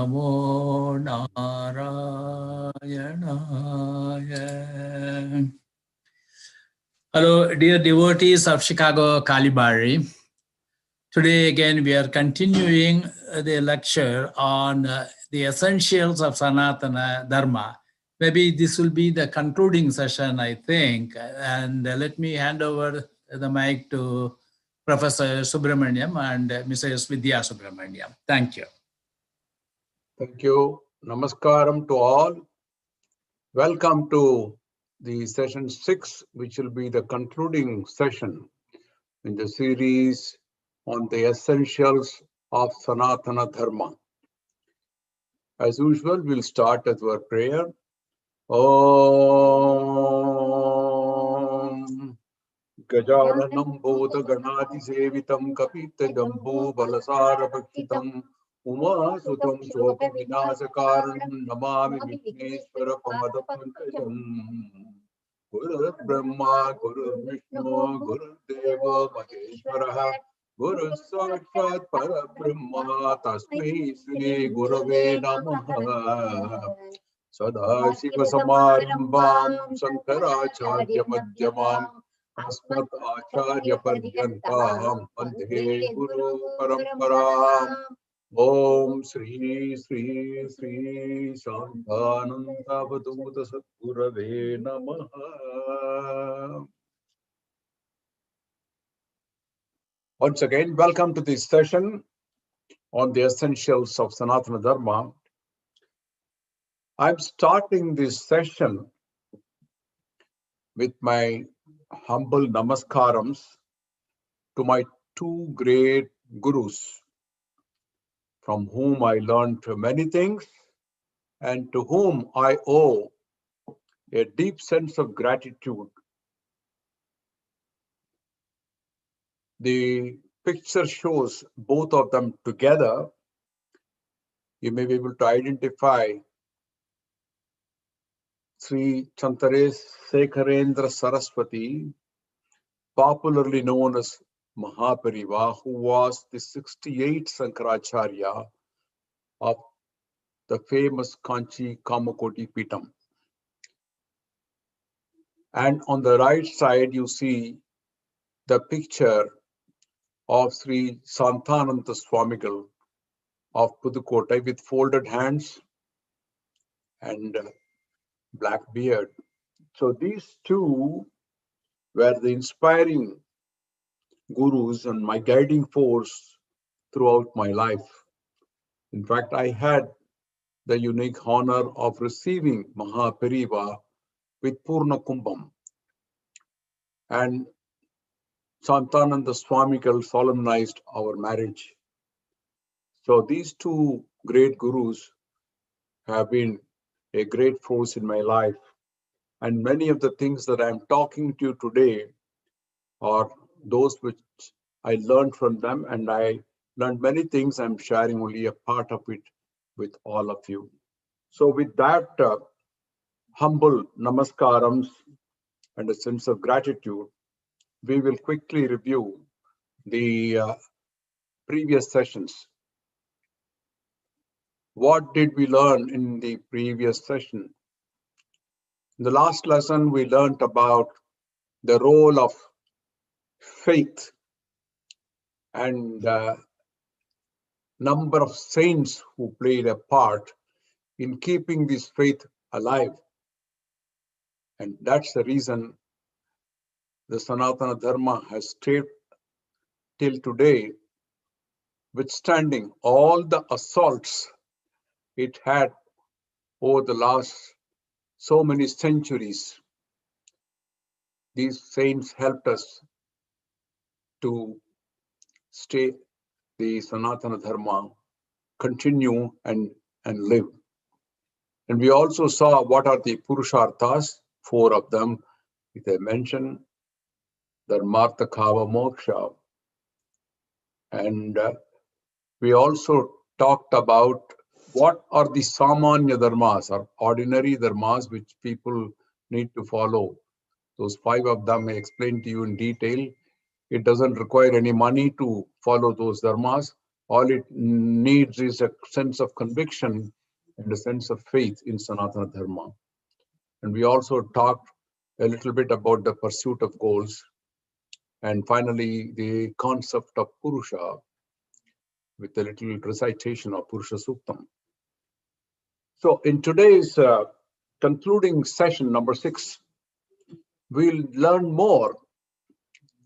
Namo Narayana. Hello, dear devotees of Chicago Ckb-Bari. Today again we are continuing the lecture on the essentials of Sanatana Dharma. Maybe this will be the concluding session, I think. And let me hand over the mic to Professor Subramaniam and Mrs. Vidya Subramaniam. Thank you. Thank you. Namaskaram to all. Welcome to the session 6, which will be the concluding session in the series on the essentials of Sanatana Dharma. As usual, we'll start with our prayer. Om Gajananam Bodha Ganati Sevitam Kapita Jambu Balasara Bhakshitam Uma Sutam Sopa Vinasakaranam Namami Vigneshwara Pamada Pankajam Guru Brahma Guru Vishnu Guru Deva Maheshwara Guru Sakshat Parabrahma Tasmai Shri Gurave Namaha Sadashiva Samarambam Shankaracharya Madhyamam Asmat Acharya Paryantam Vande Guru Paramparam Om Sri Sri Sri Shantananda Vaduta Satgurave Namaha. Once again, welcome to this session on the essentials of Sanatana Dharma. I'm starting this session with my humble namaskarams to my two great gurus, from whom I learned many things and to whom I owe a deep sense of gratitude. The picture shows both of them together. You may be able to identify Sri Chantares Sekharendra Saraswati, popularly known as Mahapariva, who was the 68th Sankaracharya of the famous Kanchi Kamakoti Pitam. And on the right side, you see the picture of Sri Santananta Swamigal of Pudukkottai with folded hands and black beard. So these two were the inspiring gurus and my guiding force throughout my life. In fact, I had the unique honor of receiving Mahapariva with Purna Kumbham. And Santananda Swamigal solemnized our marriage. So these two great gurus have been a great force in my life. And many of the things that I'm talking to you today are those which I learned from them, and I learned many things. I'm sharing only a part of it with all of you. So with that humble namaskarams and a sense of gratitude, we will quickly review the previous sessions. What did we learn in the previous session? In the last lesson, we learned about the role of faith and number of saints who played a part in keeping this faith alive. And that's the reason the Sanatana Dharma has stayed till today, withstanding all the assaults it had over the last so many centuries. These saints helped us to stay the Sanatana Dharma, continue and live. And we also saw what are the Purusharthas, 4 of them, which I mentioned, Dharmartha Kava Moksha. And we also talked about what are the Samanya Dharmas, or ordinary Dharmas, which people need to follow. Those 5 of them I explained to you in detail. It doesn't require any money to follow those Dharmas. All it needs is a sense of conviction and a sense of faith in Sanatana Dharma. And we also talked a little bit about the pursuit of goals. And finally, the concept of Purusha with a little recitation of Purusha Suktam. So in today's concluding session, number 6, we'll learn more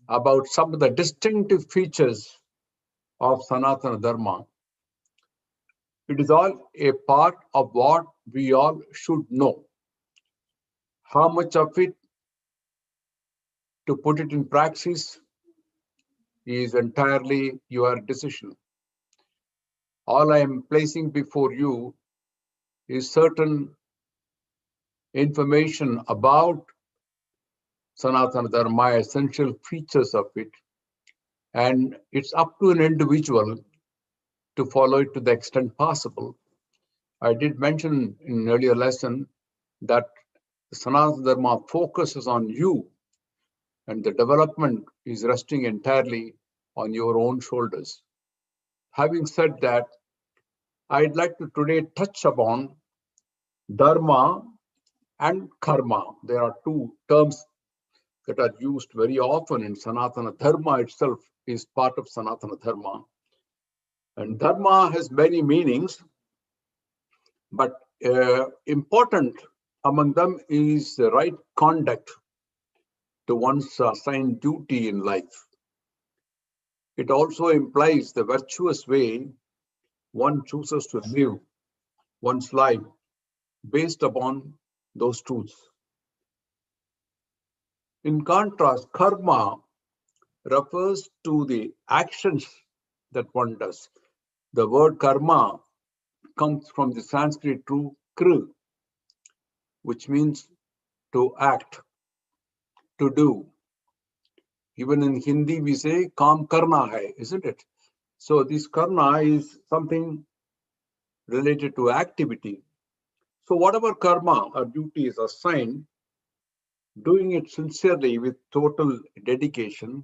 about some of the distinctive features of Sanatana Dharma. It is all a part of what we all should know. How much of it to put it in praxis is entirely your decision. All I am placing before you is certain information about Sanatana Dharma, essential features of it, and it's up to an individual to follow it to the extent possible. I did mention in an earlier lesson that the Sanatana Dharma focuses on you, and the development is resting entirely on your own shoulders. Having said that, I'd like to today touch upon Dharma and Karma. There are two terms that are used very often in Sanatana. Dharma itself is part of Sanatana Dharma. And Dharma has many meanings, but important among them is the right conduct to one's assigned duty in life. It also implies the virtuous way one chooses to live one's life based upon those truths. In contrast, karma refers to the actions that one does. The word karma comes from the Sanskrit root kr, which means to act, to do. Even in Hindi, we say kaam karna hai, isn't it? So this karma is something related to activity. So whatever karma or duty is assigned, doing it sincerely with total dedication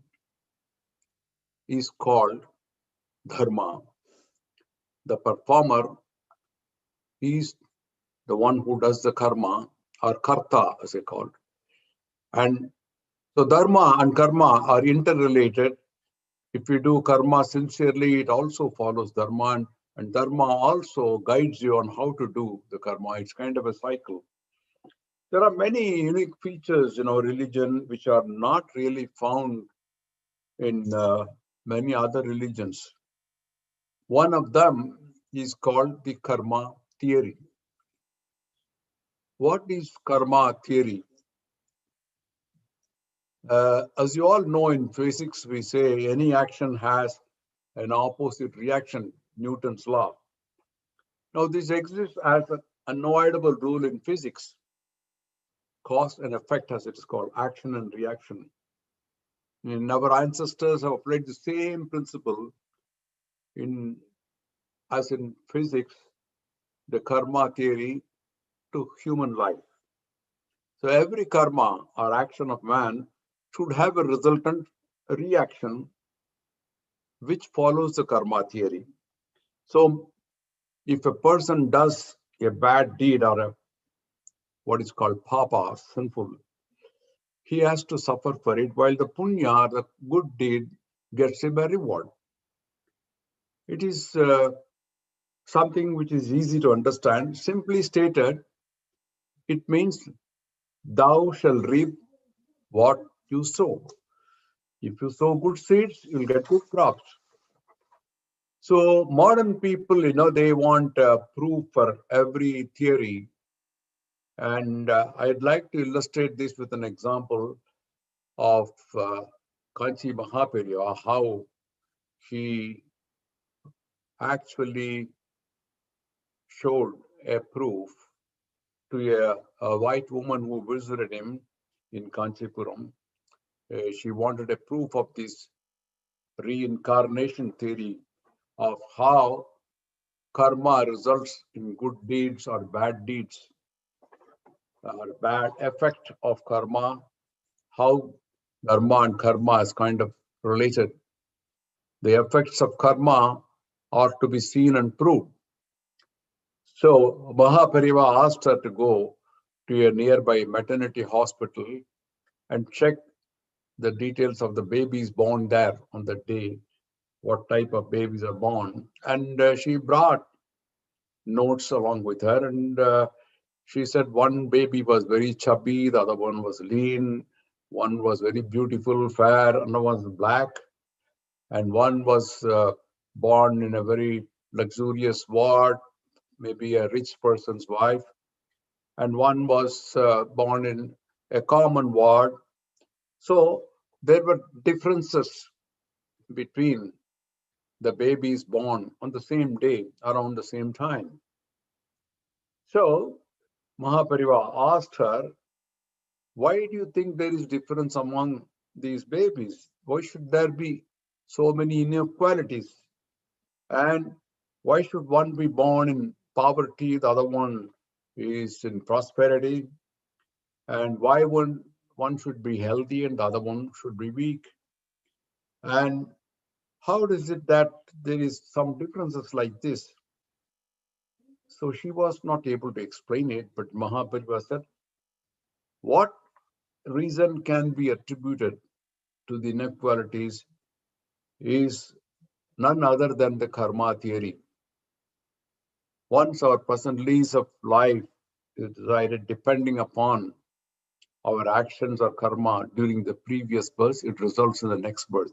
is called dharma. The performer is the one who does the karma, or karta as they called. And so dharma and karma are interrelated. If you do karma sincerely, it also follows dharma, and dharma also guides you on how to do the karma. It's kind of a cycle. There are many unique features in our religion which are not really found in many other religions. One of them is called the karma theory. What is karma theory? As you all know, in physics, we say any action has an opposite reaction, Newton's law. Now, this exists as an unavoidable rule in physics. Cause and effect, as it's called, action and reaction. And our ancestors have applied the same principle as in physics, the karma theory, to human life. So every karma or action of man should have a resultant reaction which follows the karma theory. So if a person does a bad deed or what is called papa, sinful, he has to suffer for it, while the punya, the good deed, gets him a reward. It is something which is easy to understand. Simply stated, it means thou shall reap what you sow. If you sow good seeds, you'll get good crops. So modern people, they want proof for every theory. And I'd like to illustrate this with an example of Kanchi Mahaperya, how he actually showed a proof to a white woman who visited him in Kanchipuram. She wanted a proof of this reincarnation theory of how karma results in good deeds or bad deeds, or bad effect of karma, how dharma and karma is kind of related. The effects of karma or to be seen and proved. So Mahapariva asked her to go to a nearby maternity hospital and check the details of the babies born there on that day, what type of babies are born. And she brought notes along with her. And she said one baby was very chubby, the other one was lean, one was very beautiful, fair, another was black, and one was born in a very luxurious ward, maybe a rich person's wife, and one was born in a common ward. So there were differences between the babies born on the same day, around the same time. So Mahapariva asked her, why do you think there is difference among these babies? Why should there be so many inequalities? And why should one be born in poverty, the other one is in prosperity? And why one should be healthy and the other one should be weak? And how is it that there is some differences like this? So she was not able to explain it, but Mahapariva said, what reason can be attributed to the inequalities is none other than the karma theory. Once our present lease of life is decided depending upon our actions or karma during the previous birth, it results in the next birth.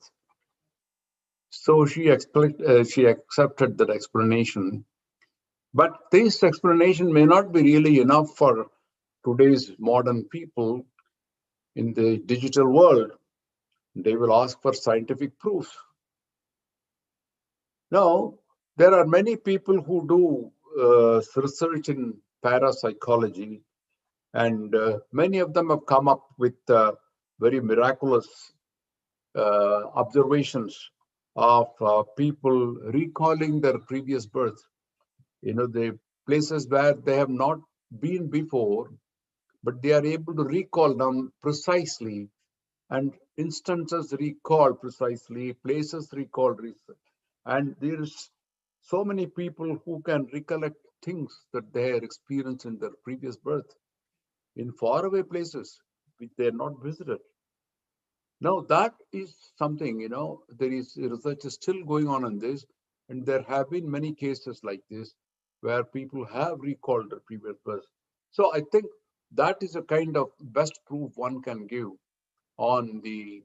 So she accepted that explanation. But this explanation may not be really enough for today's modern people in the digital world. They will ask for scientific proof. Now, there are many people who do research in parapsychology, and many of them have come up with very miraculous observations of people recalling their previous birth. The places where they have not been before, but they are able to recall them precisely, and instances recalled precisely, places recalled, and there's so many people who can recollect things that they had experienced in their previous birth in faraway places which they had not visited. Now that is something, there is research is still going on this, and there have been many cases like this where people have recalled their previous birth. So I think that is a kind of best proof one can give on the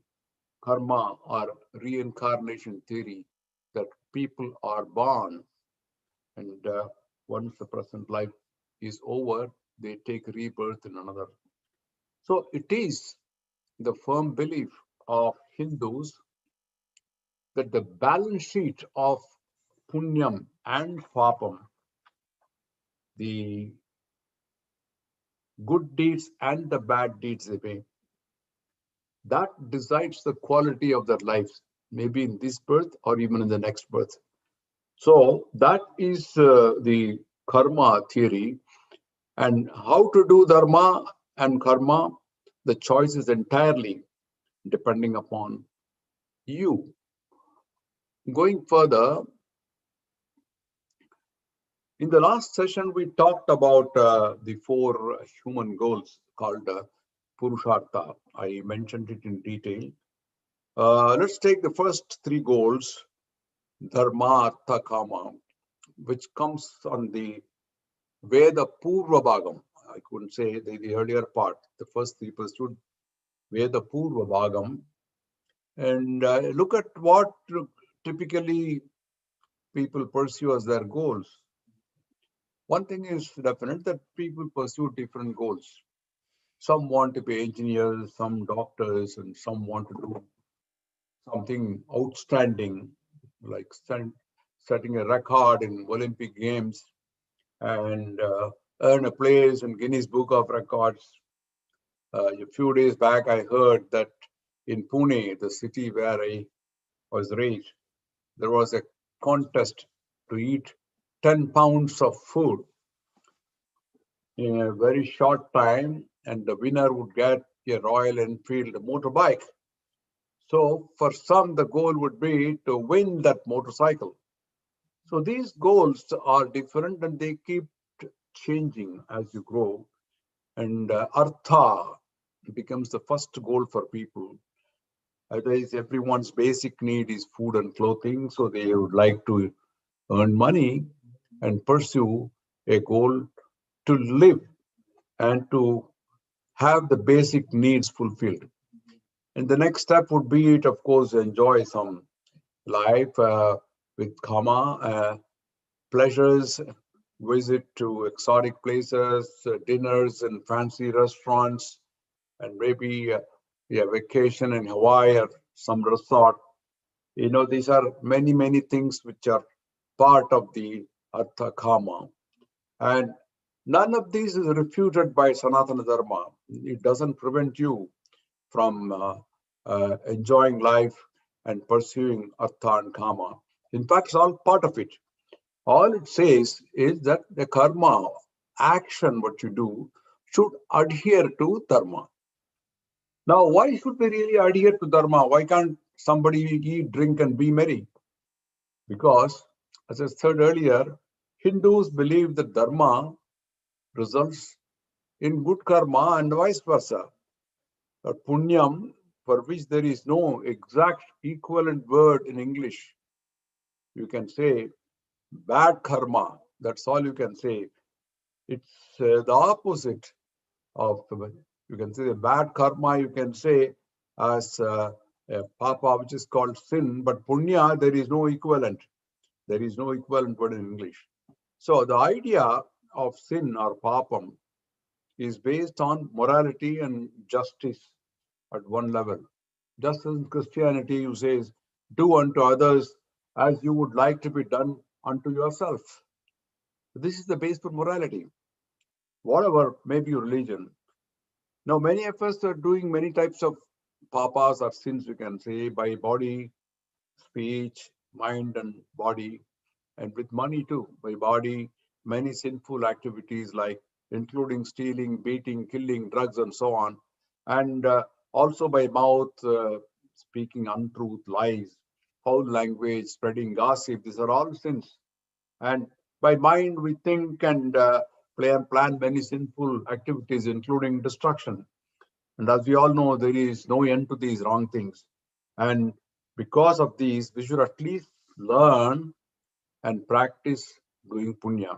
karma or reincarnation theory, that people are born and once the present life is over, they take rebirth in another. So it is the firm belief of Hindus that the balance sheet of punyam and papam, the good deeds and the bad deeds they make, that decides the quality of their lives, maybe in this birth or even in the next birth. So that is the karma theory. And how to do dharma and karma, the choice is entirely depending upon you. Going further, in the last session, we talked about the 4 human goals called Purushartha. I mentioned it in detail. Let's take the first 3 goals, Dharma, Artha, Kama, which comes on the Veda Purva Bhagam. I couldn't say the earlier part. The first 3 pursued Veda Purva Bhagam. And look at what typically people pursue as their goals. One thing is definite, that people pursue different goals. Some want to be engineers, some doctors, and some want to do something outstanding, like setting a record in Olympic Games and earn a place in Guinness Book of Records. A few days back, I heard that in Pune, the city where I was raised, there was a contest to eat 10 pounds of food in a very short time, and the winner would get a Royal Enfield motorbike. So for some, the goal would be to win that motorcycle. So these goals are different and they keep changing as you grow. And Artha becomes the first goal for people. Otherwise, everyone's basic need is food and clothing, so they would like to earn money and pursue a goal to live and to have the basic needs fulfilled. And the next step would be it, of course, enjoy some life with karma, pleasures, visit to exotic places, dinners in fancy restaurants, and maybe a vacation in Hawaii or some resort. These are many, many things which are part of the Artha Karma. And none of these is refuted by Sanatana Dharma. It doesn't prevent you from enjoying life and pursuing Artha and Kama. In fact, it's all part of it. All it says is that the karma, action, what you do, should adhere to dharma. Now, why should we really adhere to dharma? Why can't somebody eat, drink, and be merry? Because, as I said earlier, Hindus believe that dharma results in good karma and vice versa. Or punyam, for which there is no exact equivalent word in English. You can say bad karma. That's all you can say. It's the opposite of, you can say the bad karma, you can say as a papa, which is called sin, but punya, there is no equivalent. There is no equivalent word in English. So the idea of sin or papam is based on morality and justice at one level. Just as in Christianity, you say, do unto others as you would like to be done unto yourself. This is the base for morality, whatever may be your religion. Now, many of us are doing many types of papas or sins, we can say, by body, speech, mind, and body, and with money too, by body, many sinful activities like including stealing, beating, killing, drugs, and so on, and also by mouth, speaking untruth, lies, foul language, spreading gossip. These are all sins. And by mind, we think and plan many sinful activities, including destruction. And as we all know, there is no end to these wrong things. And because of these, we should at least learn and practice doing punya.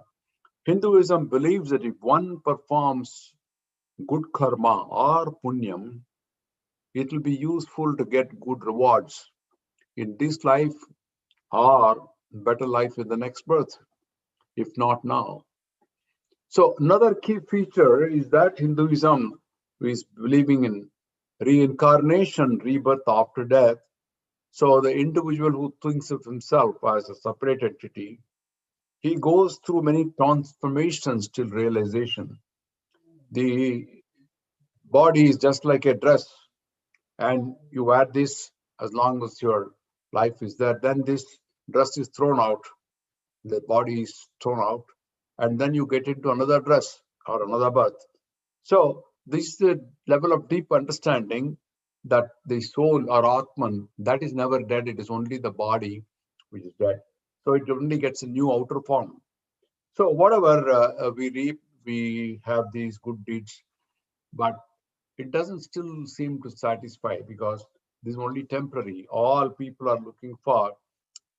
Hinduism believes that if one performs good karma or punyam, it will be useful to get good rewards in this life or better life in the next birth, if not now. So another key feature is that Hinduism is believing in reincarnation, rebirth after death. So the individual who thinks of himself as a separate entity, he goes through many transformations till realization. The body is just like a dress, and you wear this as long as your life is there. Then this dress is thrown out, the body is thrown out, and then you get into another dress or another birth. So this is the level of deep understanding that the soul or Atman, that is never dead. It is only the body which is dead. So it only gets a new outer form. So whatever we reap, we have these good deeds, but it doesn't still seem to satisfy because this is only temporary. All people are looking for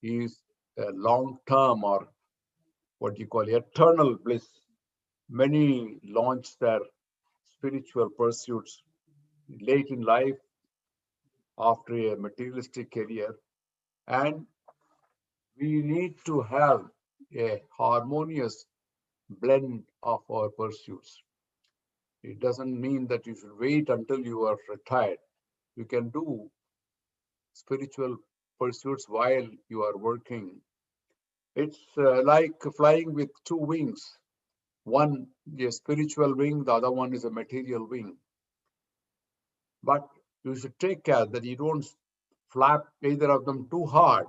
is a long-term or what you call eternal bliss. Many launch their spiritual pursuits late in life after a materialistic career, and we need to have a harmonious blend of our pursuits. It doesn't mean that you should wait until you are retired. You can do spiritual pursuits while you are working. It's like flying with two wings. One is a spiritual wing, the other one is a material wing. But you should take care that you don't flap either of them too hard,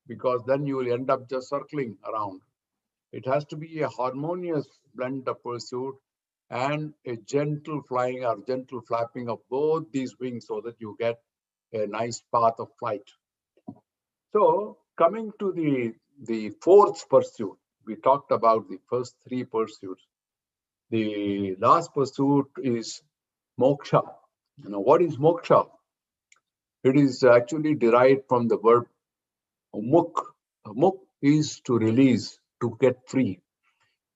because then you will end up just circling around. It has to be a harmonious blend of pursuit and a gentle flying or gentle flapping of both these wings so that you get a nice path of flight. So coming to the the fourth pursuit. We talked about the first three pursuits. The last pursuit is moksha. What is moksha? It is actually derived from the verb muk. Muk is to release, to get free.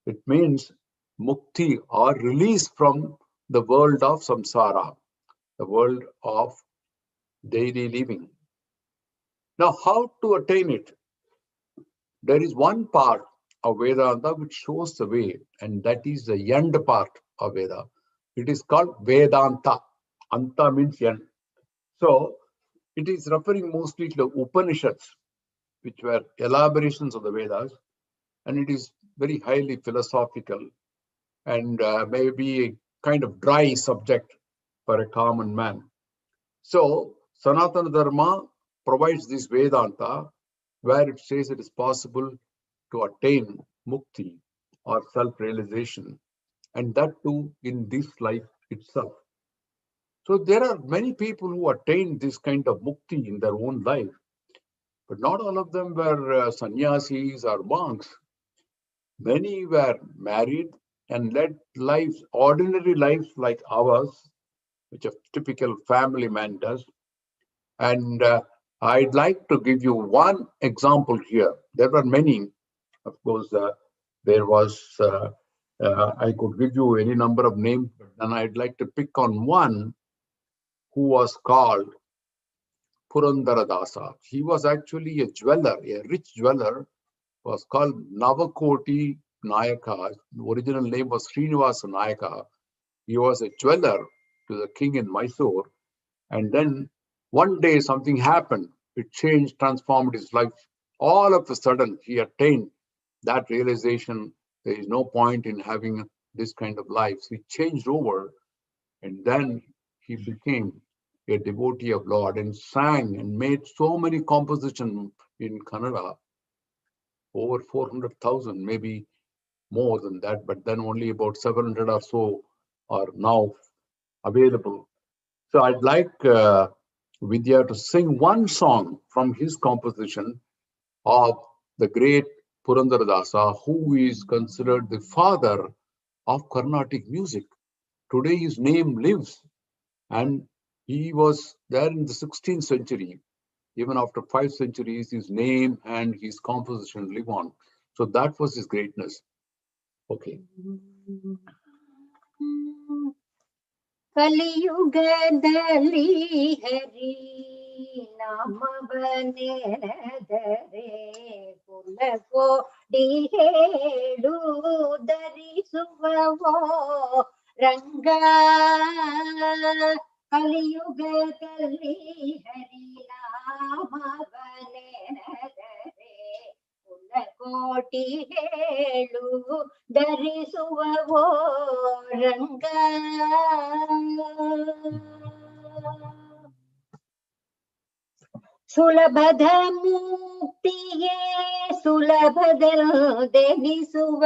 It means mukti, or release from the world of samsara, the world of daily living. Now, how to attain it? There is one part of Vedanta which shows the way, and that is the end part of Veda. It is called Vedanta. Anta means end. So, it is referring mostly to the Upanishads, which were elaborations of the Vedas, and it is very highly philosophical and maybe a kind of dry subject for a common man. So, Sanatana Dharma provides this Vedanta where it says it is possible to attain mukti or self-realization, and that too in this life itself. So there are many people who attain this kind of mukti in their own life, but not all of them were sannyasis or monks. Many were married and led lives, ordinary lives like ours, which a typical family man does. And I'd like to give you one example here. There were many. Of course, there was, I could give you any number of names, but then I'd like to pick on one who was called Purandaradasa. He was actually a jeweler, a rich jeweler, was called Navakoti Nayaka. The original name was Srinivasa Nayaka. He was a jeweler to the king in Mysore. And then one day something happened. It changed, transformed his life. All of a sudden, he attained that realization. There is no point in having this kind of life. So he changed over, and then he became a devotee of Lord and sang and made so many compositions in Kannada, over 400,000, maybe more than that, but then only about 700 or so are now available. So I'd like Vidya to sing one song from his composition of the great Purandaradasa, who is considered the father of Carnatic music. Today his name lives, and he was there in the 16th century. Even after 5 centuries, his name and his composition live on. So that was his greatness. Okay. ಕಲಿಯುಗದಲ್ಲಿ ಹರಿ ನಾಮವನೆದರೆ ಕುಲಕೋಡಿ ಹೇಳು ಧರಿಸುವವೋ ರಂಗ ಕಲಿಯುಗದಲ್ಲಿ ಹರಿ ನಾಮವನೆದರೆ ಕೋಟಿ ಹೇಳು ಧರಿಸುವವೋ ರಂಗ ಸುಲಭದ ಮುಕ್ತಿಯೇ ಸುಲಭದೆನಿಸುವ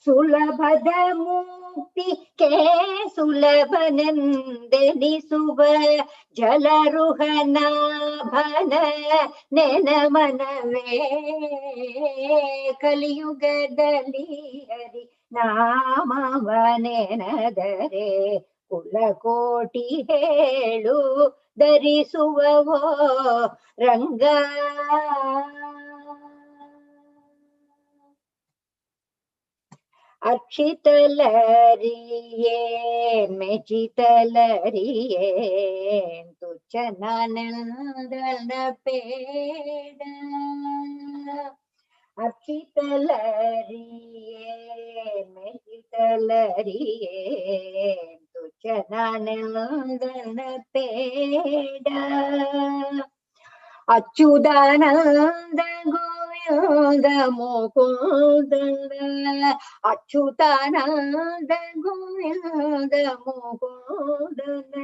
ಸುಲಭದ ಮುಕ್ತಿಗೆ ಸುಲಭನೆಂದೆನಿಸುವ ಜಲರುಹನಾಭನ ನೆನಮನವೇ ಕಲಿಯುಗದಲ್ಲಿ ಹರಿ ನಾಮವನೆನದರೆ ಕುಲಕೋಟಿ ಹೇಳು ಧರಿಸುವವೋ ರಂಗ ಅಕ್ಷಿತಲರಿಯೇನ್ ಮೆಚಿತಲರಿಯೇನ್ ತುಚ್ಚನಾನಂದನ ಪೇಡ ಅಕ್ಷಿತಲರಿಯೇನ್ ಮೆಚಿತಲರಿಯೇನ್ ತುಚ್ಚನಾನಂದನ ಪೇಡ ಅಚ್ಯುತಾನಂದ ಗೋವಿಂದ ಮುಕುಂದ ಅಚ್ಯುತಾನಂದ ಗೋವಿಂದ ಮುಕುಂದನ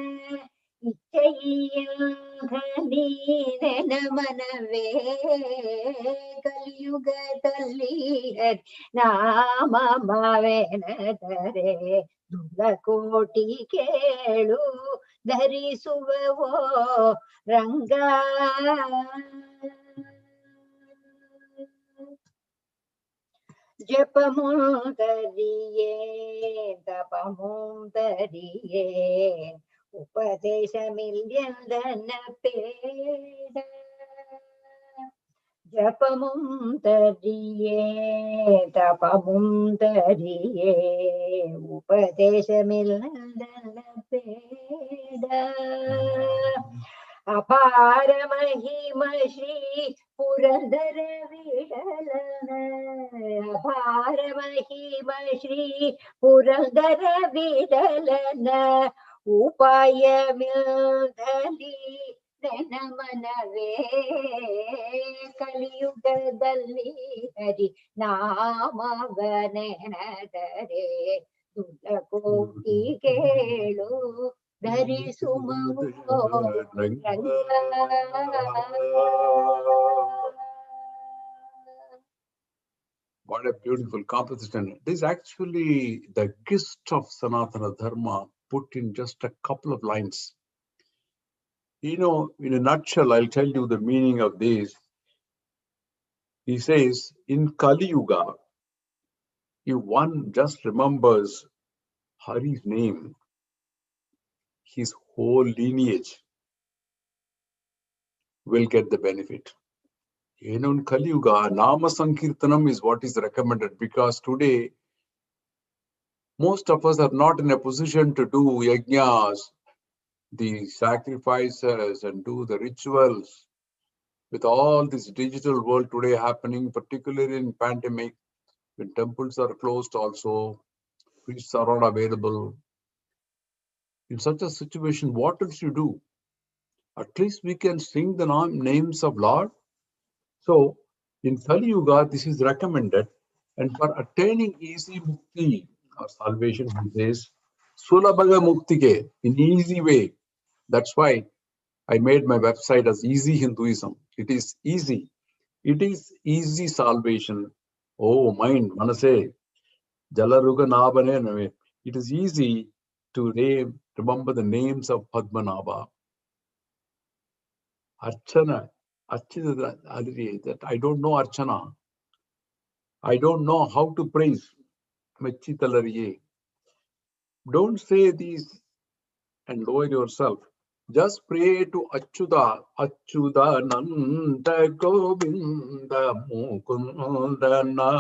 ಇಚ್ಛೆಯಂಘನೀನ ಮನವೇ ಕಲಿಯುಗದಲ್ಲಿ ನಾಮ ಭಾವೆನದರೆ ದುರ್ಲಕೋಟಿ ಕೇಳು ಧರಿಸುವವೋ ರಂಗ ஜபமும் தரியேன் தபமும் தரியேன் உபதேசமில் எந்தன பேட ஜபமும் தரியேன் தபமும் தரியேன் உபதேசமில் எந்தன பேட அபார மகிம ஸ்ரீ புரந்தர விடலன அபார மகிம ஸ்ரீ புரந்தர விடலன ಉಪಾಯಮಿಲ್ದಲಿ ನನ್ನ ಮನವೇ ಕಲಿಯುಗದಲ್ಲಿ ಹರಿ ನಾಮವನೆನದರೆ ದುಡ್ಡ ಕೋಟಿ ಕೇಳು ಧರಿಸುಮವು ರಂಗ. What a beautiful composition. It is actually the gist of Sanatana Dharma put in just a couple of lines. You know, in a nutshell, I'll tell you the meaning of this. He says, in Kali Yuga, if one just remembers Hari's name, his whole lineage will get the benefit. You know, in Kali Yuga, Nama Sankirtanam is what is recommended, because today, most of us are not in a position to do yajnas, the sacrifices, and do the rituals. With all this digital world today happening, particularly in pandemic, when temples are closed also, priests are not available. In such a situation, what else you do? At least we can sing the names of Lord. So, in Kali Yuga, this is recommended. And for attaining easy mukti or salvation, he says, Sulabhaga Muktike, in easy way. That's why I made my website as Easy Hinduism. It is easy. It is easy salvation. Oh, mind, Manase, Jalaruga Nabane. It is easy to remember the names of Padmanabha. Archana. That I don't know Archana. I don't know how to praise. Don't say these and lower yourself. Just pray to Achyuta, Achyuta Nanda Govinda Mukundana.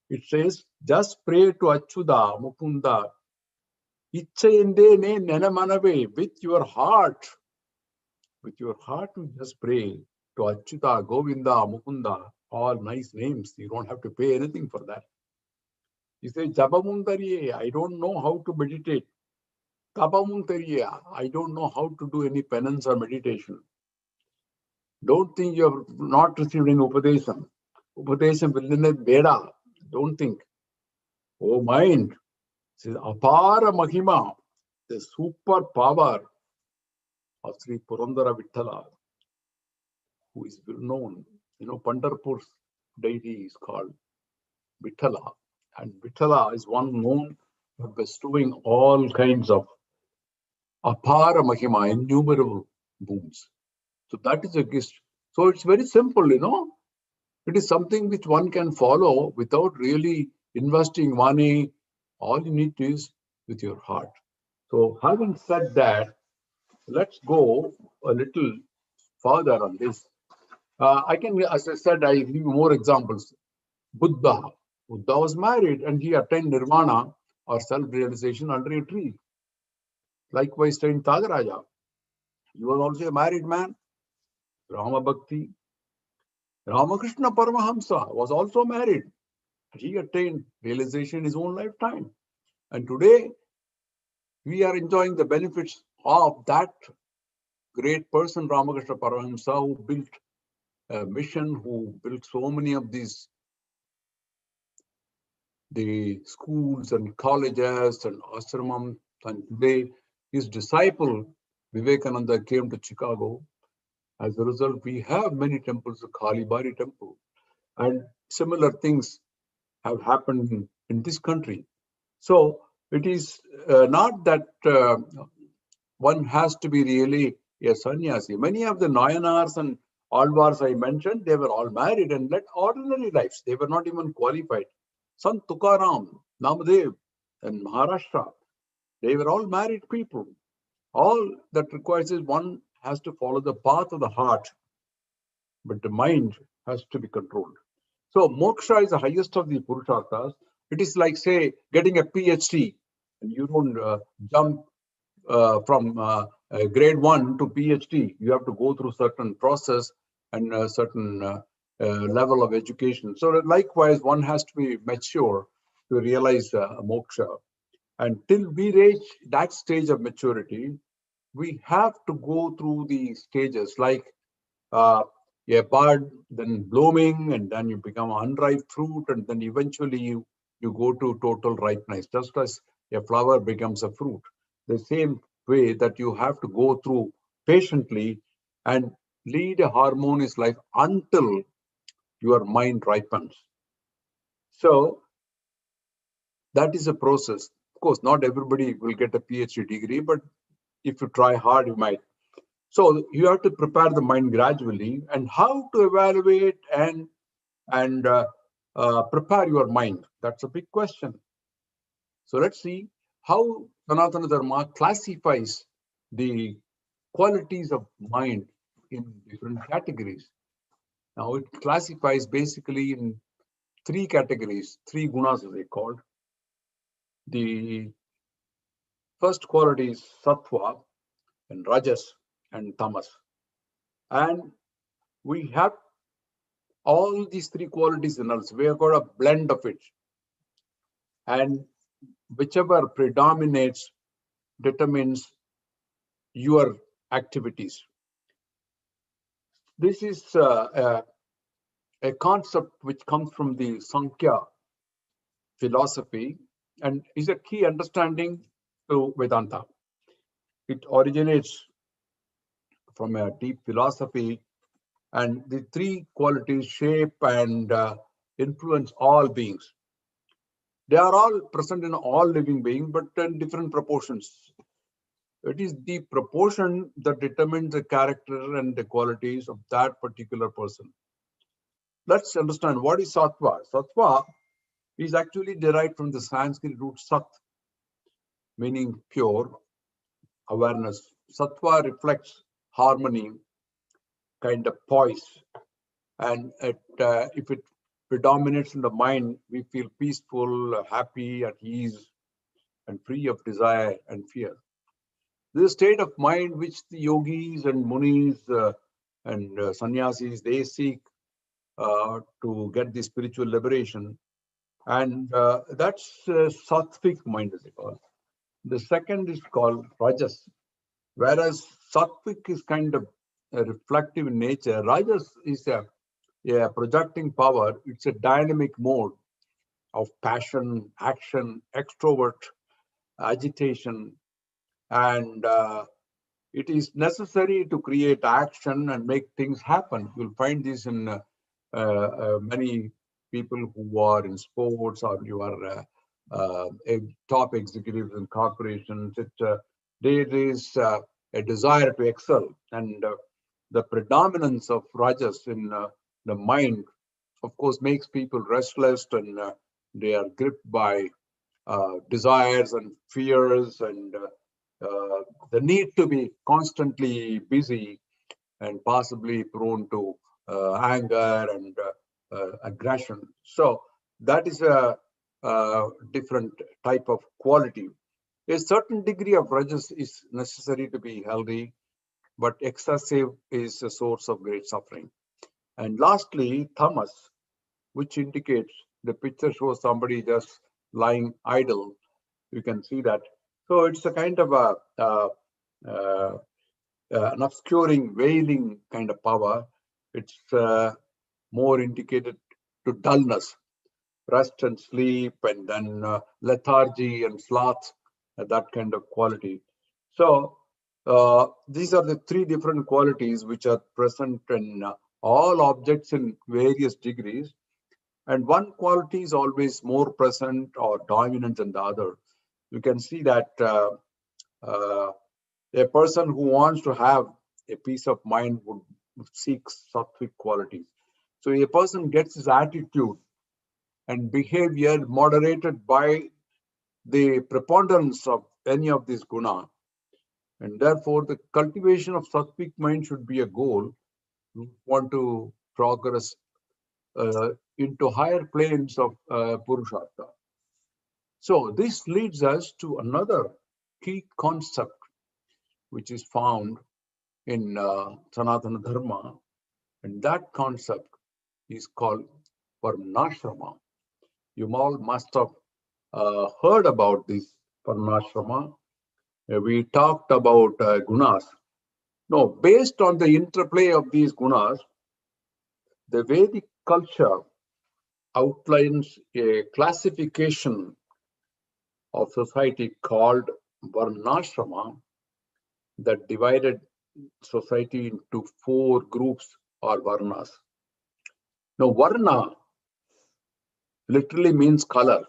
It says, just pray to Achyuta Mukunda. Ichayende ne nenamanave, with your heart. With your heart, you just pray to Achyuta, Govinda, Mukunda. All nice names. You don't have to pay anything for that. You say, Japamundariye, I don't know how to meditate. Tapamuntariya, I don't know how to do any penance or meditation. Don't think you have not received any Upadesam. Upadesam will beda. Don't think. Oh, mind. This is Apara Mahima, the super power of Sri Purandara Vittala, who is well known. You know, Pandharpur's deity is called Vittala. And Vittala is one known for bestowing all kinds of Apara Mahima, innumerable boons. So that is a gift. So it's very simple, you know. It is something which one can follow without really investing money. All you need to is with your heart. So having said that, let's go a little further on this. I can, as I said, I give you more examples. Buddha. Buddha was married and he attained nirvana or self-realization under a tree. Likewise, Saint Tyagaraja. He was also a married man. Rama Bhakti. Ramakrishna Paramahamsa was also married. He attained realization in his own lifetime. And today, we are enjoying the benefits of that great person, Ramakrishna Paramahamsa, who built a mission, who built so many of these the schools and colleges and ashramam. And today, his disciple, Vivekananda, came to Chicago. As a result, we have many temples, the Ckb-Bari temple. And similar things have happened in this country. So it is not that one has to be really a sannyasi. Many of the Nayanars and Alvars I mentioned, they were all married and led ordinary lives. They were not even qualified. Sant Tukaram, Namadev, and Maharashtra, they were all married people. All that requires is one has to follow the path of the heart, but the mind has to be controlled. So moksha is the highest of the purusharthas. It is like, say, getting a PhD, and you don't jump from grade 1 to PhD. You have to go through certain process and a certain level of education. So likewise, one has to be mature to realize moksha. And till we reach that stage of maturity, we have to go through the stages like uh, a bud, then blooming, and then you become unripe fruit, and then eventually you go to total ripeness, just as a flower becomes a fruit. The same way that you have to go through patiently and lead a harmonious life until your mind ripens. So that is a process. Of course, not everybody will get a PhD degree, but if you try hard, you might. So you have to prepare the mind gradually, and how to evaluate and prepare your mind. That's a big question. So let's see how Sanatana Dharma classifies the qualities of mind in different categories. Now it classifies basically in three categories, three gunas as they called. The first quality is sattva and rajas and tamas. And we have all these three qualities in us. We have got a blend of it. And whichever predominates determines your activities. This is a concept which comes from the Sankhya philosophy and is a key understanding to Vedanta. It originates from a deep philosophy, and the three qualities shape and influence all beings. They are all present in all living beings, but in different proportions. It is the proportion that determines the character and the qualities of that particular person. Let's understand what is sattva. Sattva is actually derived from the Sanskrit root sat, meaning pure awareness. Sattva reflects harmony, kind of poise, and if it predominates in the mind, we feel peaceful, happy, at ease, and free of desire and fear. This state of mind which the yogis and munis and sannyasis, they seek to get the spiritual liberation. And that's sattvic mind, as they call it. The second is called rajas, whereas sattvic is kind of reflective in nature. Rajas is a projecting power. It's a dynamic mode of passion, action, extrovert, agitation, and it is necessary to create action and make things happen. You'll find this in many people who are in sports, or you are top executives in corporations. There is a desire to excel, and the predominance of rajas in the mind, of course, makes people restless, and they are gripped by desires and fears, and the need to be constantly busy and possibly prone to anger and aggression. So that is a different type of quality. A certain degree of rajas is necessary to be healthy, but excessive is a source of great suffering. And lastly, tamas, which indicates, the picture shows somebody just lying idle. You can see that. So it's a kind of an obscuring, veiling kind of power. It's more indicated to dullness, rest and sleep, and then lethargy and sloth, that kind of quality. So these are the three different qualities which are present in all objects in various degrees. And one quality is always more present or dominant than the other. You can see that a person who wants to have a peace of mind would seek sattvic qualities. So a person gets his attitude and behavior moderated by the preponderance of any of these guna. And therefore, the cultivation of sattvic mind should be a goal. We want to progress into higher planes of Purushartha. So this leads us to another key concept which is found in Sanatana Dharma, and that concept is called Varnashrama. You all must have heard about this Varnashrama. We talked about gunas. No, based on the interplay of these gunas, the Vedic culture outlines a classification of society called Varnashrama that divided society into 4 groups or varnas. Now, varna literally means color.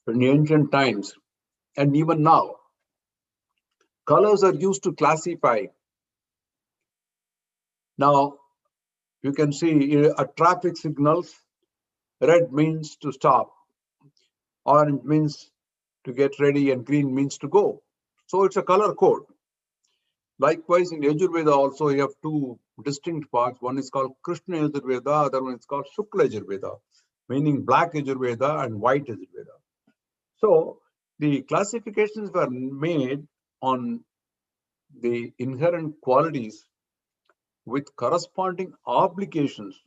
In ancient times, and even now, colors are used to classify. Now, you can see at traffic signals, red means to stop, orange means to get ready, and green means to go. So it's a color code. Likewise, in Yajurveda also, you have 2 distinct parts. One is called Krishna Yajurveda, other one is called Shukla Yajurveda, meaning black Yajurveda and white Yajurveda. So the classifications were made on the inherent qualities with corresponding obligations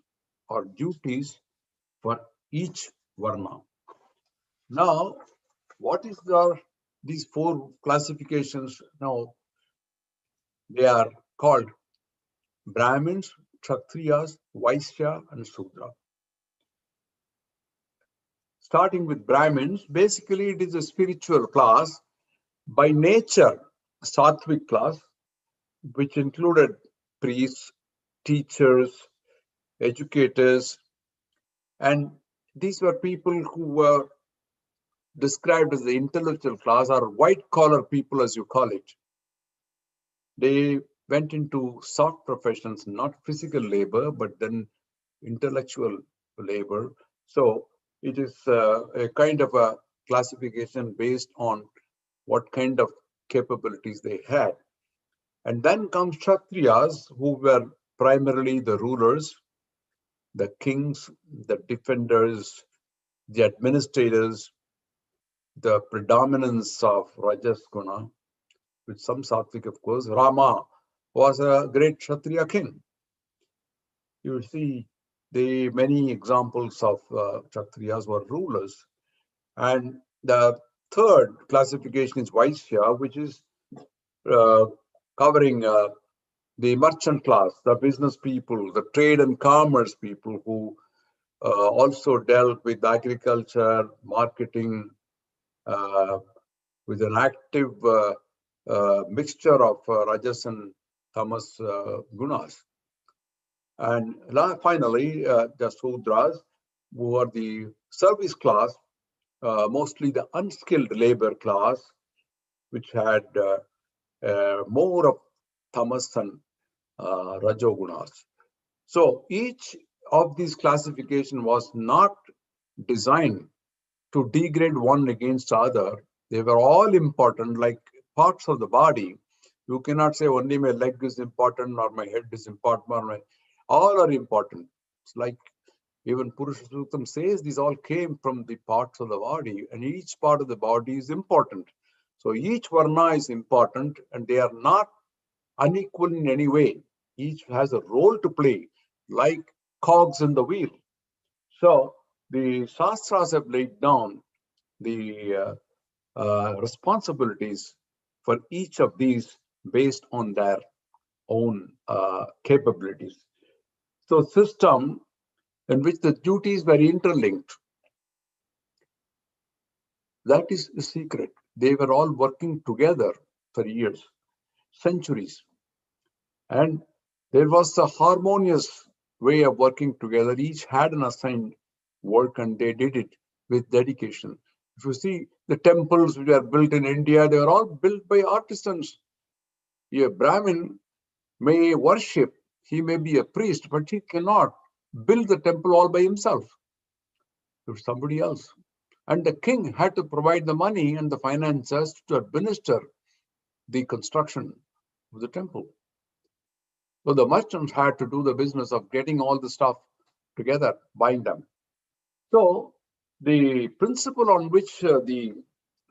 or duties for each varna. Now, what is these 4 classifications? Now, they are called Brahmins, Kshatriyas, Vaishya, and Shudra. Starting with Brahmins, basically it is a spiritual class, by nature sattvic class, which included priests, teachers, educators, and these were people who were described as the intellectual class, or white collar people as you call it. They went into soft professions, not physical labor, but then intellectual labor. So it is a kind of a classification based on what kind of capabilities they had. And then comes Kshatriyas, who were primarily the rulers, the kings, the defenders, the administrators, the predominance of Rajas Guna, with some Sattvic, of course. Rama was a great Kshatriya king. You see, the many examples of Kshatriyas were rulers. And the third classification is Vaishya, which is covering the merchant class, the business people, the trade and commerce people who also dealt with agriculture, marketing, with an active mixture of Rajas and Tamas gunas. And finally, the Sudras, who are the service class, mostly the unskilled labor class, which had more of Tamas and Rajogunas. So each of these classification was not designed to degrade one against the other. They were all important, like parts of the body. You cannot say only my leg is important or my head is important, or all are important. It's like even Purusha Suktam says these all came from the parts of the body, and each part of the body is important. So each varna is important, and they are not unequal in any way. Each has a role to play, like cogs in the wheel. So the Shastras have laid down the responsibilities for each of these based on their own capabilities. So system in which the duties were interlinked, that is the secret. They were all working together for years, centuries. And there was a harmonious way of working together. Each had an assigned work and they did it with dedication. If you see the temples which are built in India, they are all built by artisans. A Brahmin may worship, he may be a priest, but he cannot build the temple all by himself. to somebody else. And the king had to provide the money and the finances to administer the construction of the temple. So the merchants had to do the business of getting all the stuff together, buying them. So the principle on which the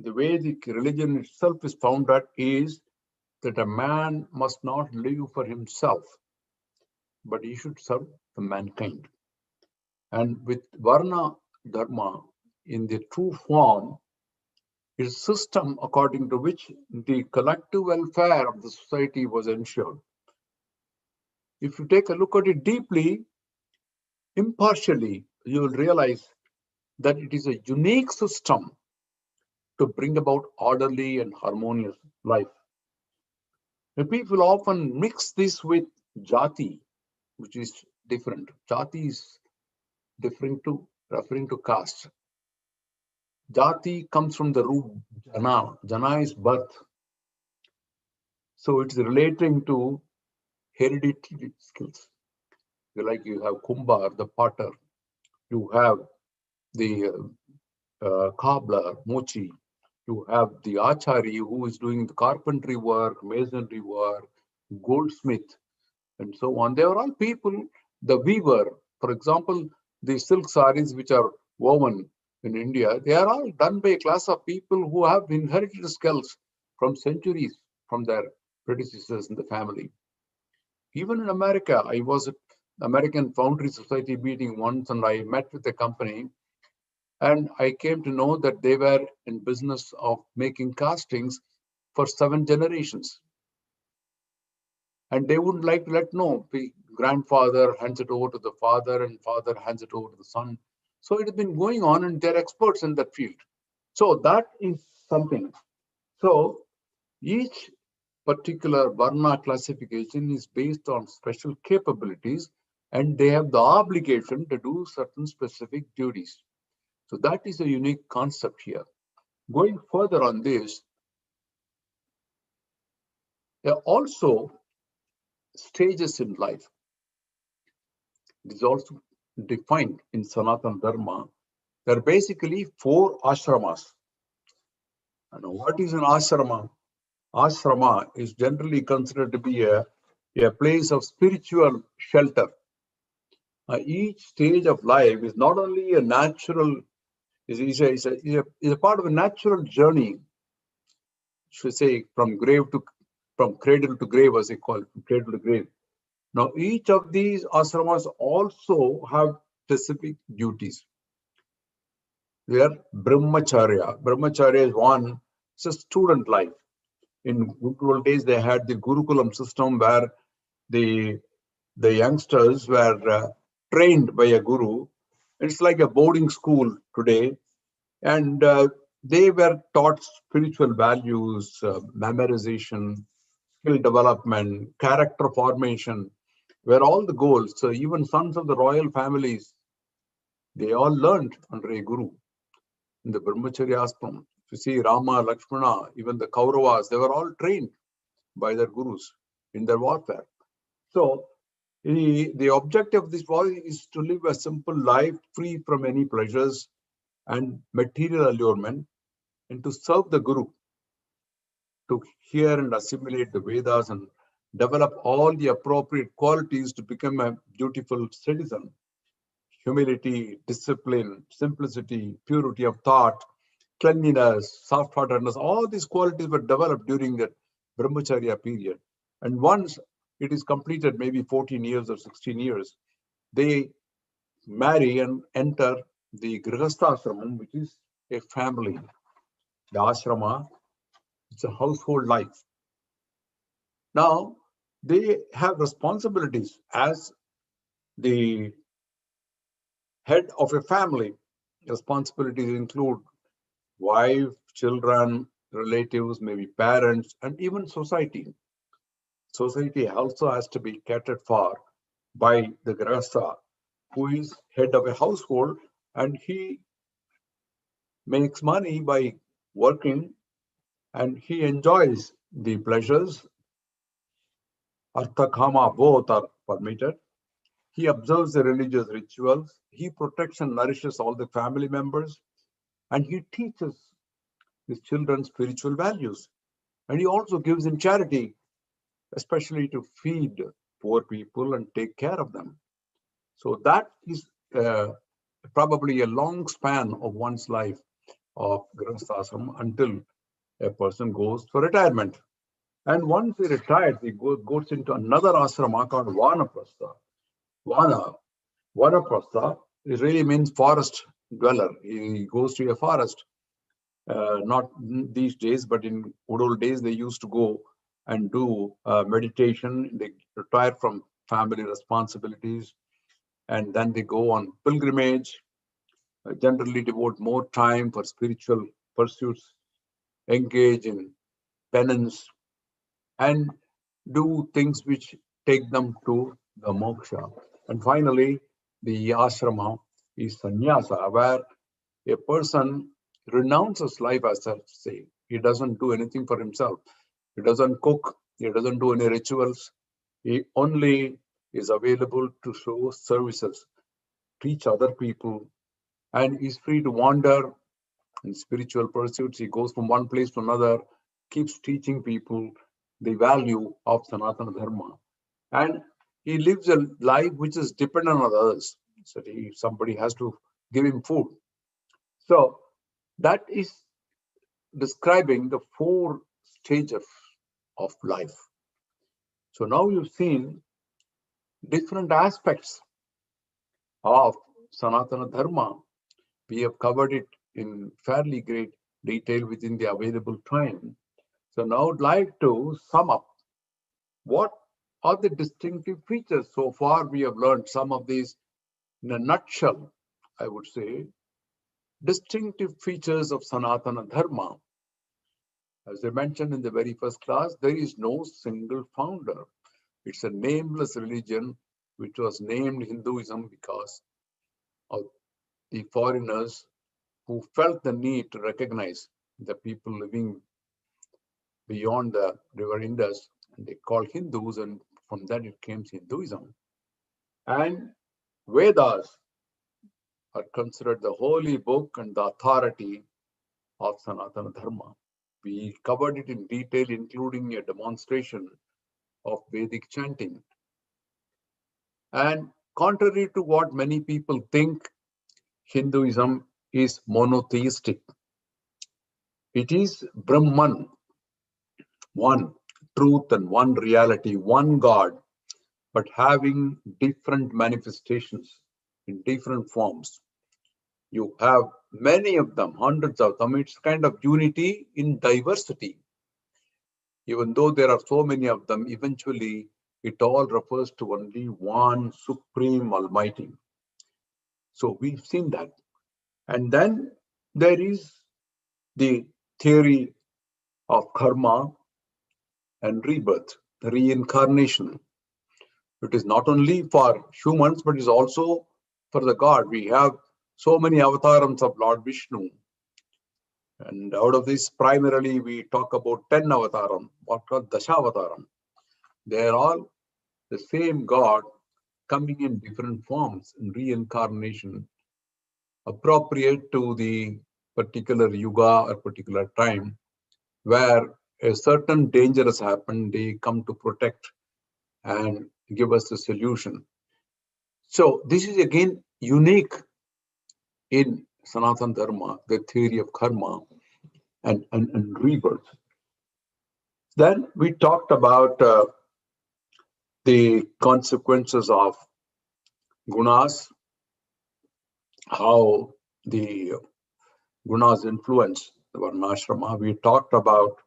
Vedic religion itself is founded is that a man must not live for himself, but he should serve the mankind. And with Varna Dharma in the true form is a system according to which the collective welfare of the society was ensured. If you take a look at it deeply, impartially, you will realize that it is a unique system to bring about orderly and harmonious life. The people often mix this with jati, which is different. Jati is referring to caste. Jati comes from the root jana. Jana is birth. So it's relating to hereditary skills. Like you have Kumbhar, the potter. You have the cobbler, mochi. You have the achari who is doing the carpentry work, masonry work, goldsmith, and so on. They are all people. The weaver, for example, the silk sarees which are woven in India, they are all done by a class of people who have inherited skills from centuries from their predecessors in the family. Even in America, I was at American Foundry Society meeting once, and I met with a company, and I came to know that they were in business of making castings for 7 generations. And they wouldn't like to let know. The grandfather hands it over to the father, and father hands it over to the son. So it has been going on, and they're experts in that field. So that is something. So each particular Varna classification is based on special capabilities, and they have the obligation to do certain specific duties. So that is a unique concept here. Going further on this, there are also stages in life. It is also defined in Sanatana Dharma. There are basically 4 ashramas. And what is an ashrama? Ashrama is generally considered to be a place of spiritual shelter. Each stage of life is not only a natural, is a part of a natural journey, should say, from cradle to grave, as they call it, from cradle to grave. Now, each of these ashramas also have specific duties. They are brahmacharya. Brahmacharya is one, it's a student life. In good old days, they had the Gurukulam system where the youngsters were trained by a guru. It's like a boarding school today. And they were taught spiritual values, memorization, skill development, character formation, were all the goals. So even sons of the royal families, they all learned under a guru in the Brahmacharya ashram. If you see Rama, Lakshmana, even the Kauravas, they were all trained by their gurus in their warfare. So the objective of this war is to live a simple life free from any pleasures and material allurement, and to serve the guru, to hear and assimilate the Vedas and develop all the appropriate qualities to become a dutiful citizen. Humility, discipline, simplicity, purity of thought, cleanliness, soft-heartedness, all these qualities were developed during that Brahmacharya period. And once it is completed, maybe 14 years or 16 years, they marry and enter the Grihastha ashramam, which is a family. The ashrama, it's a household life. Now, they have responsibilities as the head of a family. Responsibilities include wife, children, relatives, maybe parents, and even society. Society also has to be catered for by the Grihastha, who is head of a household, and he makes money by working, and he enjoys the pleasures. Artha, kama, both are permitted. He observes the religious rituals. He protects and nourishes all the family members. And he teaches his children spiritual values. And he also gives in charity, especially to feed poor people and take care of them. So that is probably a long span of one's life of Grihasthasram until a person goes for retirement. And once he retires, he goes into another asrama called Vanaprastha. Vanaprastha, it really means forest dweller. He goes to a forest. Not these days, but in good old days, they used to go and do meditation. They retire from family responsibilities, and then they go on pilgrimage, generally devote more time for spiritual pursuits, engage in penance, and do things which take them to the moksha. And finally, the ashrama is sannyasa, where a person renounces life as such, say. He doesn't do anything for himself. He doesn't cook. He doesn't do any rituals. He only is available to show services, teach other people, and is free to wander in spiritual pursuits. He goes from one place to another, keeps teaching people the value of Sanatana Dharma. And he lives a life which is dependent on others. So somebody has to give him food. So that is describing the 4 stages of life. So now you've seen different aspects of Sanatana Dharma. We have covered it in fairly great detail within the available time. So now I'd like to sum up what are the distinctive features. So far we have learned some of these in a nutshell, I would say. Distinctive features of Sanatana Dharma. As I mentioned in the very first class, there is no single founder. It's a nameless religion which was named Hinduism because of the foreigners who felt the need to recognize the people living beyond the river Indus, and they called Hindus, and from that it came Hinduism. And Vedas are considered the holy book and the authority of Sanatana Dharma. We covered it in detail, including a demonstration of Vedic chanting. And contrary to what many people think, Hinduism is monotheistic. It is Brahman, one truth and one reality, one God, but having different manifestations in different forms. You have many of them, hundreds of them. It's kind of unity in diversity. Even though there are so many of them, eventually it all refers to only one supreme almighty. So we've seen that. And then there is the theory of karma and rebirth, reincarnation. It is not only for humans, but is also for the God. We have so many avatars of Lord Vishnu. And out of this, primarily, we talk about 10 avataram, what called Dashavataram. They are all the same God coming in different forms in reincarnation, appropriate to the particular yuga or particular time, where a certain danger has happened, they come to protect and give us a solution. So this is again unique in Sanatana Dharma, the theory of karma and rebirth. Then we talked about the consequences of gunas, how the gunas influence the varnashrama. We talked about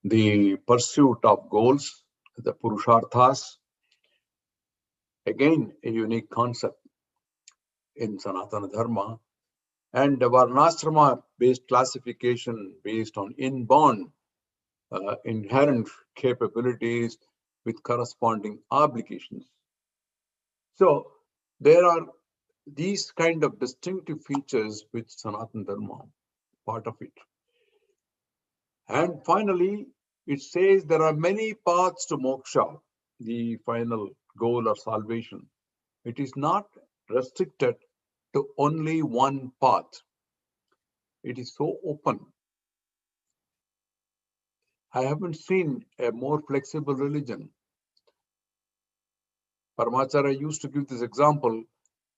the pursuit of goals, the purusharthas. Again, a unique concept in Sanatana Dharma. And the varnashrama-based classification based on inborn inherent capabilities with corresponding obligations. So there are these kind of distinctive features which Sanatana Dharma, part of it. And finally, it says there are many paths to moksha, the final goal or salvation. It is not restricted to only one path. It is so open. I haven't seen a more flexible religion. Paramacharya used to give this example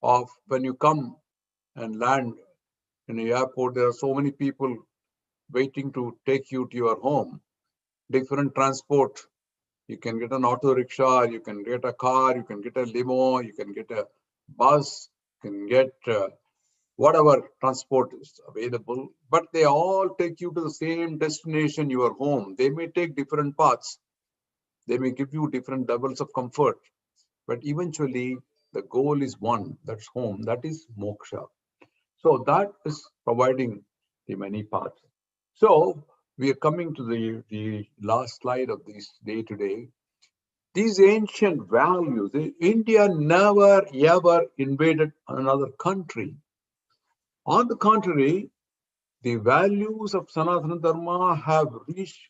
of when you come and land in the airport, there are so many people waiting to take you to your home. Different transport. You can get an auto rickshaw, you can get a car, you can get a limo, you can get a bus, you can get whatever transport is available, but they all take you to the same destination, your home. They may take different paths. They may give you different levels of comfort, but eventually the goal is one, that's home, that is moksha. So that is providing the many paths. So we are coming to the last slide of this day today. These ancient values, India never ever invaded another country. On the contrary, the values of Sanatana Dharma have reached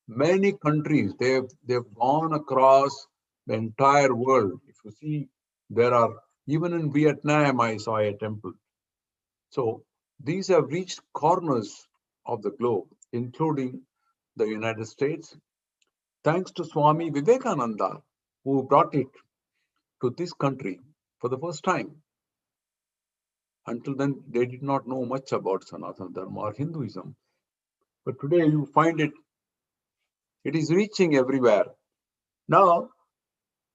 many countries. They've gone across the entire world. If you see, there are, even in Vietnam, I saw a temple. So these have reached corners of the globe, including the United States, thanks to Swami Vivekananda, who brought it to this country for the first time. Until then, they did not know much about Sanatana Dharma or Hinduism. But today you find it is reaching everywhere. Now,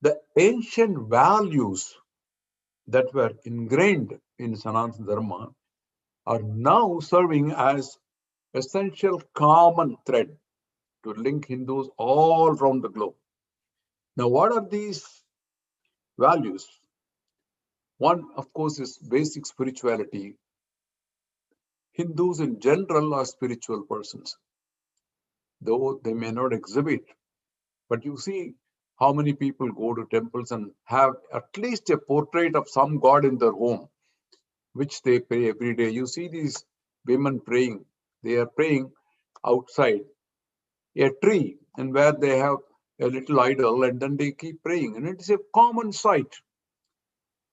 the ancient values that were ingrained in Sanatana Dharma are now serving as essential common thread to link Hindus all around the globe. Now, what are these values? One, of course, is basic spirituality. Hindus in general are spiritual persons, though they may not exhibit. But you see how many people go to temples and have at least a portrait of some god in their home, which they pray every day. You see these women praying. They are praying outside a tree, and where they have a little idol, and then they keep praying. And it's a common sight.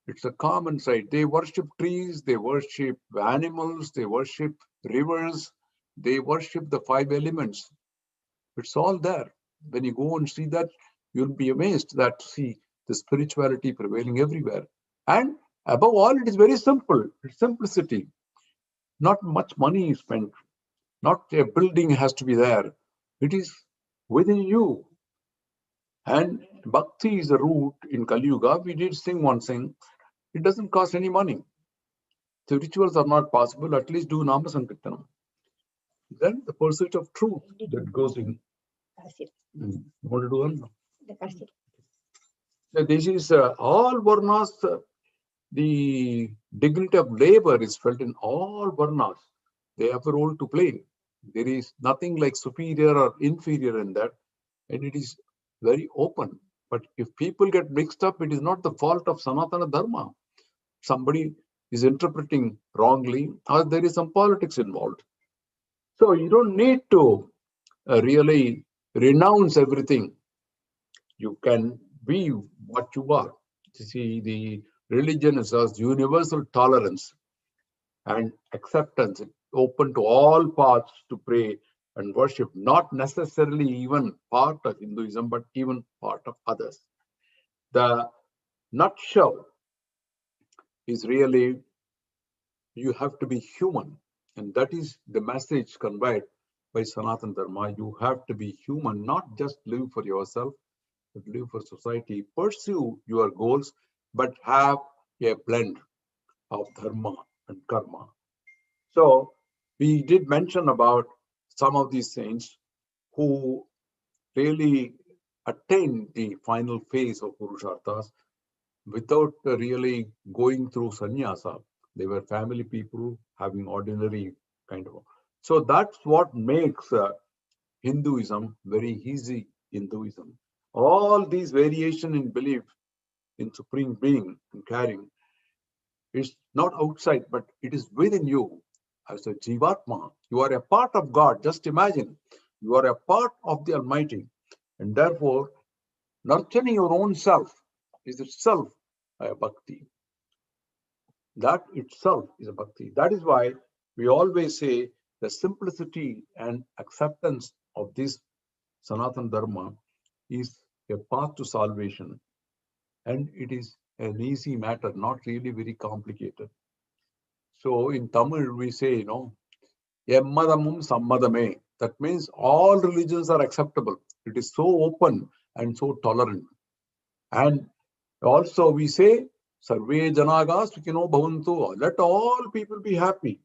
It's a common sight. They worship trees, they worship animals, they worship rivers, they worship the five elements. It's all there. When you go and see that, you'll be amazed that see the spirituality prevailing everywhere. And above all, it is very simple. It's simplicity. Not much money is spent. Not a building has to be there. It is within you. And bhakti is the root in Kali Yuga. We did sing one thing. It doesn't cost any money. So rituals are not possible. At least do Nama Sankirtanam. Then the pursuit of truth that goes in. You want to do one? So this is all varnas. The dignity of labor is felt in all varnas. They have a role to play. There is nothing like superior or inferior in that, and it is very open. But if people get mixed up, it is not the fault of Sanatana Dharma. Somebody is interpreting wrongly, or there is some politics involved. So you don't need to really renounce everything. You can be what you are. You see, the religion is as universal tolerance and acceptance, open to all paths to pray and worship, not necessarily even part of Hinduism, but even part of others. The nutshell is really, you have to be human. And that is the message conveyed by Sanatana Dharma. You have to be human, not just live for yourself, but live for society. Pursue your goals, but have a blend of dharma and karma. So we did mention about some of these saints who really attain the final phase of Purusharthas without really going through sannyasa. They were family people having ordinary kind of. So that's what makes Hinduism very easy Hinduism. All these variation in belief in Supreme Being and caring is not outside, but it is within you as a Jivatma. You are a part of God. Just imagine, you are a part of the Almighty. And therefore, nurturing your own self is itself bhakti. That itself is a bhakti. That is why we always say the simplicity and acceptance of this Sanatana Dharma is a path to salvation. And it is an easy matter, not really very complicated. So in Tamil, we say, Emmadamum sammadame. That means all religions are acceptable. It is so open and so tolerant. And also we say, Sarve janaga sukhino bhavantu. Let all people be happy.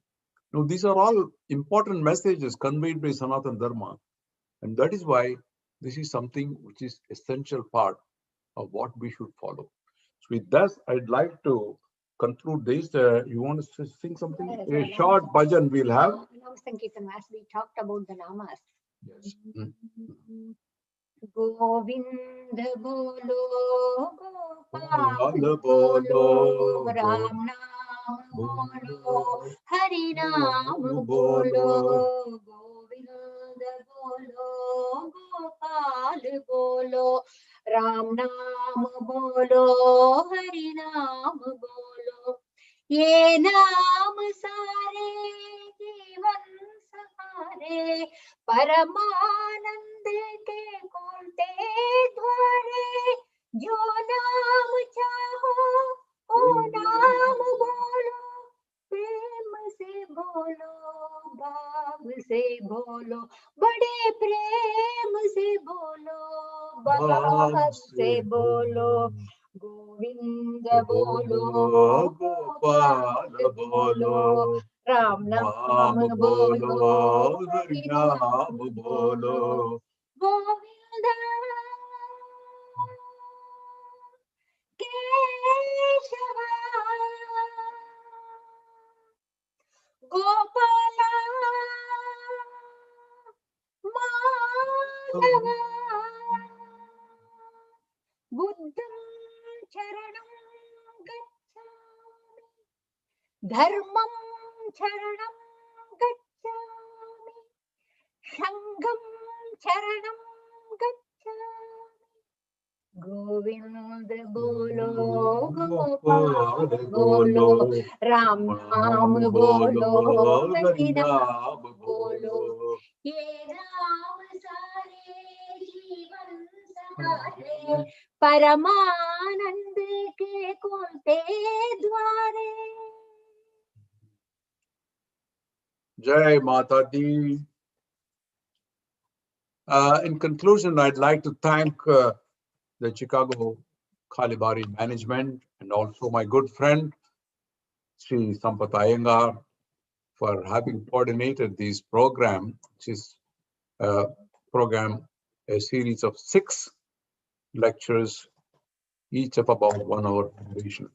Now, these are all important messages conveyed by Sanatana Dharma. And that is why this is something which is essential part of what we should follow. So with that, I'd like to conclude this. You want to sing something? A short bhajan we'll have. Nam Sankirtan, as we talked about the namas. Yes. Govind bolo, Gopal bolo, Ram Naam bolo, Hari Naam bolo, Govind bolo, Gopal bolo, Ram Naam bolo, Hari Naam bolo. ये नाम सारे जीवन सहारे परमानंद के खोलते द्वारे जो नाम चाहो ओ नाम बोलो प्रेम से बोलो भाव से बोलो बड़े प्रेम से बोलो भाव से बोलो गोविंद बोलो गोपाल बोलो राम नाम बोलो हरि नाम बोलो गोविंद केशव गोपाल माधव बुद्धं शरणं गच्छामि धर्मं शरणं गच्छामि संघं शरणं गच्छामि गोविंद बोलो गोपाल बोलो राम नाम बोलो हरि नाम बोलो ये नाम सारे जीवन सहारे परमानंद के खोलते द्वारे. Jai Mata Di. In conclusion, I'd like to thank the Chicago Bari management and also my good friend, Sri Sampath Iyengar, for having coordinated this program, which is a series of 6 lectures, each of about 1 hour duration.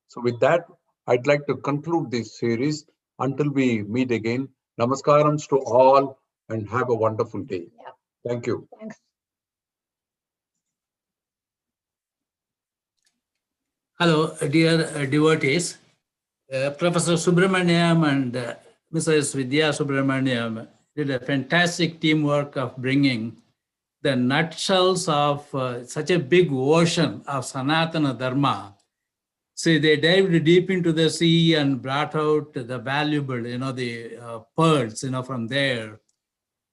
So with that, I'd like to conclude this series until we meet again. Namaskarams to all and have a wonderful day. Yeah. Thank you. Thanks. Hello, dear devotees. Professor Subramaniam and Mrs. Vidya Subramaniam did a fantastic teamwork of bringing the nutshells of such a big ocean of Sanatana Dharma. See, they dived deep into the sea and brought out the valuable, the pearls, from there.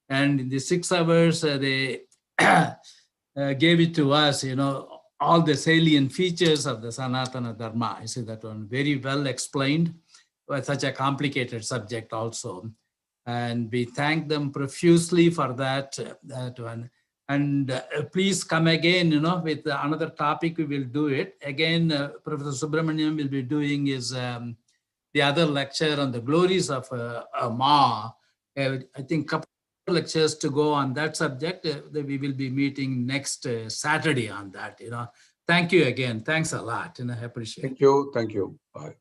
And in the 6 hours, they gave it to us, all the salient features of the Sanatana Dharma. You see that one very well explained with such a complicated subject also. And we thank them profusely for that one. And please come again, with another topic, we will do it. Again, Professor Subramaniam will be doing his, the other lecture on the glories of Ma. I think couple of lectures to go on that subject. That we will be meeting next Saturday on that, Thank you again. Thanks a lot, I appreciate it. Thank you. Thank you. Bye.